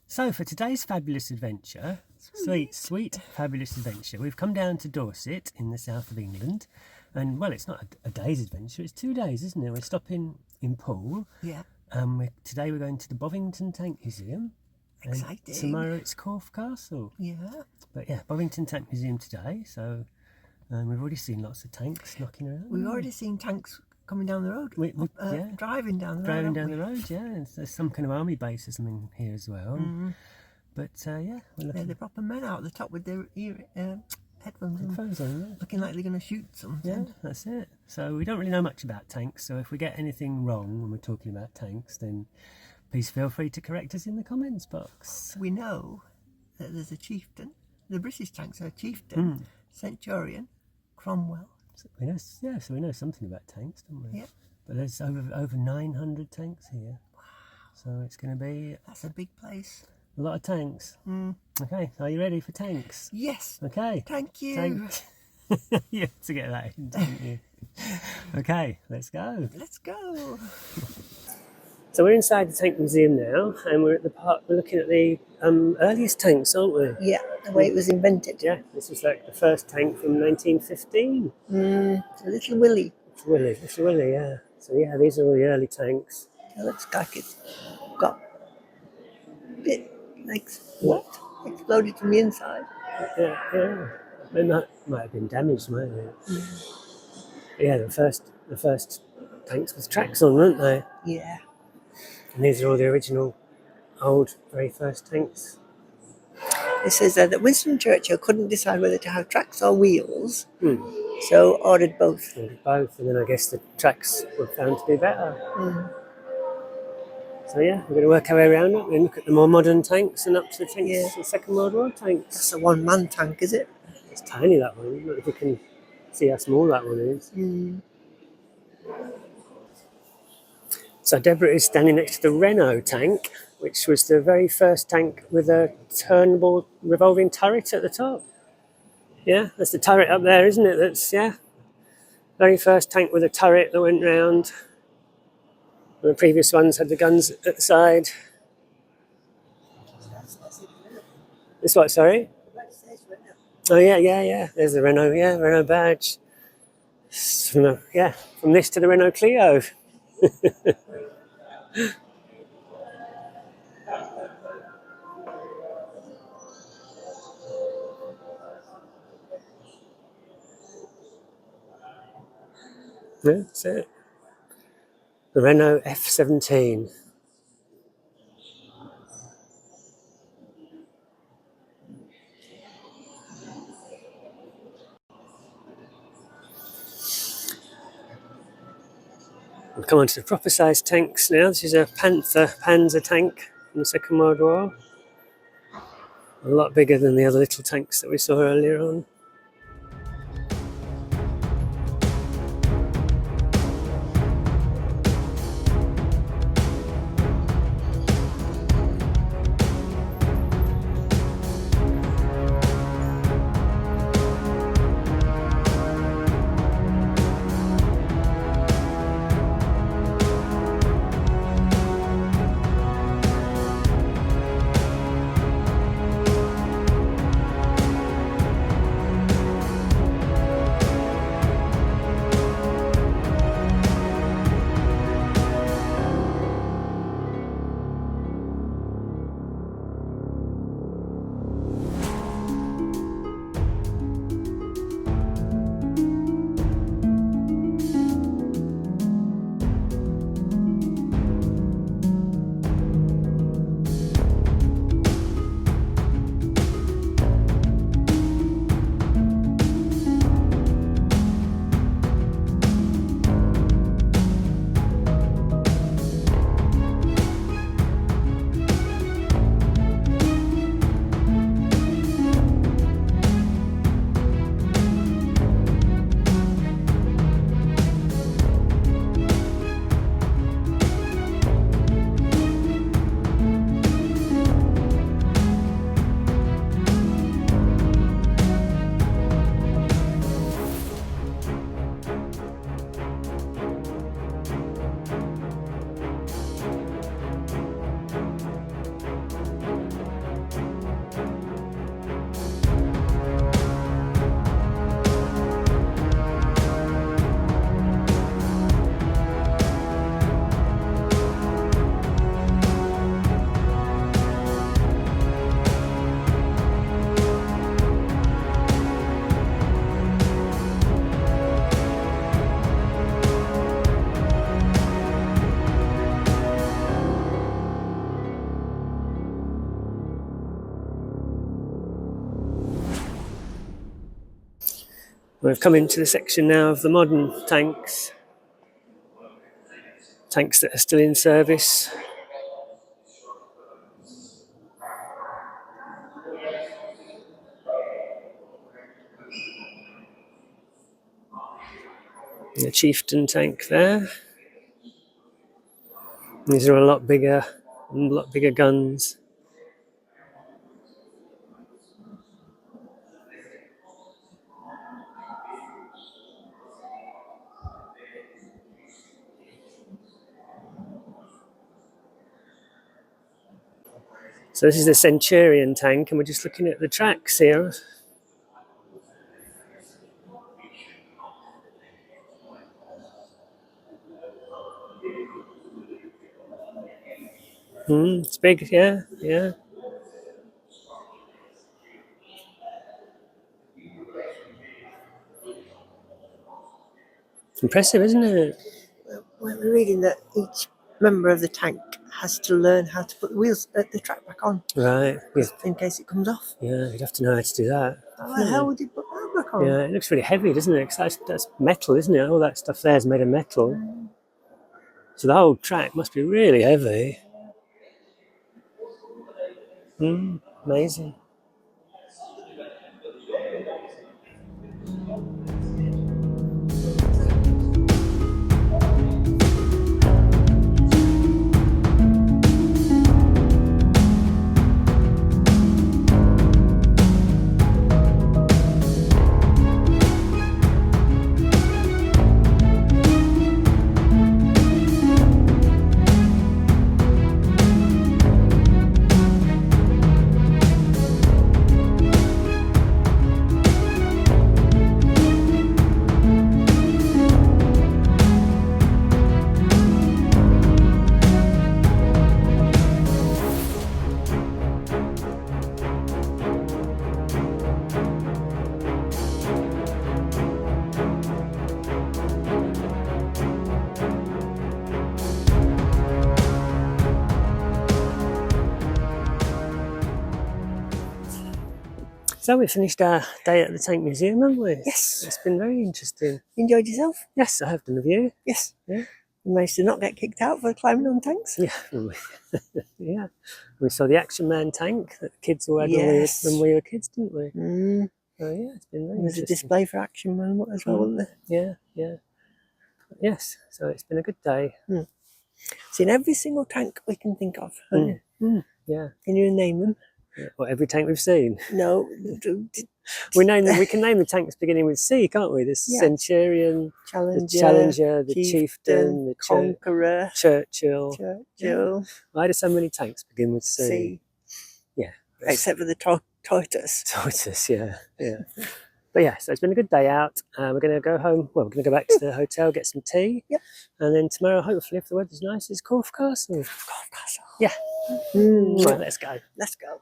So for today's fabulous adventure, sweet fabulous adventure, we've come down to Dorset in the south of England. And well, it's not a day's adventure, it's 2 days, isn't it? We're stopping in Poole. Yeah. Today we're going to the Bovington Tank Museum. Exciting. And tomorrow it's Corfe Castle. Yeah. But yeah, Bovington Tank Museum today. So we've already seen lots of tanks knocking around. We've already seen tanks coming down the road. Yeah. Driving down the road. Driving down the road, yeah. And there's some kind of army base or something here as well. Mm. But yeah, we're looking. They're proper men out the top with their headphones on, yeah. looking like they're going to shoot something. Yeah, that's it. So we don't really know much about tanks, so if we get anything wrong when we're talking about tanks, then please feel free to correct us in the comments box. We know that there's a chieftain. The British tanks are a chieftain, Centurion, Cromwell. So we know, yeah, so we know something about tanks, don't we? Yeah. But there's over 900 tanks here. Wow. So it's going to be... That's a big place. A lot of tanks. Mm. Okay, are you ready for tanks? Yes. Okay. Thank you. You had to get that in, didn't you? Okay, let's go. Let's go. So we're inside the Tank Museum now, and we're at the park. We're looking at the earliest tanks, aren't we? Yeah, the way it was invented. Yeah, this is like the first tank from 1915. It's a little Willy. Little Willy, yeah. So yeah, these are all the early tanks. It looks like it's got a bit like what? Exploded from the inside. Yeah, yeah. It might have been damaged, mightn't it? But yeah, the first tanks with tracks on, weren't they? Yeah. And these are all the original, old, very first tanks. It says that Winston Churchill couldn't decide whether to have tracks or wheels, so ordered both. Ordered both, and then I guess the tracks were found to be better. So yeah, we're going to work our way around it and look at the more modern tanks and up to the tanks, the Second World War tanks. That's a one-man tank, is it? It's tiny, that one. I don't know if you can see how small that one is. So Deborah is standing next to the Renault tank, which was the very first tank with a turnable revolving turret at the top. Yeah, that's the turret up there, isn't it? That's, yeah, very first tank with a turret that went round. And the previous ones had the guns at the side. This what, sorry? Oh yeah. There's the Renault, Renault badge. From this to the Renault Clio. Yeah, that's it. The Renault F17. We'll come on to the proper sized tanks now. This is a Panzer tank from the Second World War. A lot bigger than the other little tanks that we saw earlier on. We've come into the section now of the modern tanks. Tanks that are still in service. The Chieftain tank there. These are a lot bigger guns. So this is the Centurion tank, and we're just looking at the tracks here. It's big, yeah. Impressive, isn't it? We're reading that each member of the tank has to learn how to put the wheels at the track back on. Right. In case it comes off. Yeah, you'd have to know how to do that. How the hell would you put that back on? Yeah, it looks really heavy, doesn't it? 'Cause that's metal, isn't it? All that stuff there is made of metal. So the whole track must be really heavy. Amazing. So we finished our day at the Tank Museum, haven't we? Yes. It's been very interesting. Enjoyed yourself? Yes, I have done. Have you? Yes. Yeah. You managed to not get kicked out for climbing on tanks? Yeah. Yeah. We saw the Action Man tank that the kids all had Yes. when we were kids, didn't we? Oh yeah, it's been very There's a interesting. display for Action Man as well, wasn't there? Yeah. Yes, so it's been a good day. Seen every single tank we can think of. Yeah. Can you name them? Well, every tank we've seen. No. We name them. We can name the tanks beginning with C, can't we? The Centurion, the Challenger, the Chieftain, the Conqueror, Churchill. Yeah. Why do so many tanks begin with C? Yeah. Except for the Tortoise. Tortoise, yeah. But yeah, so it's been a good day out. We're going to go home. Well, we're going to go back to the hotel, get some tea. Yep. And then tomorrow, hopefully, if the weather's nice, it's Corfe Castle. Corfe Castle. Yeah. Right, let's go. Let's go.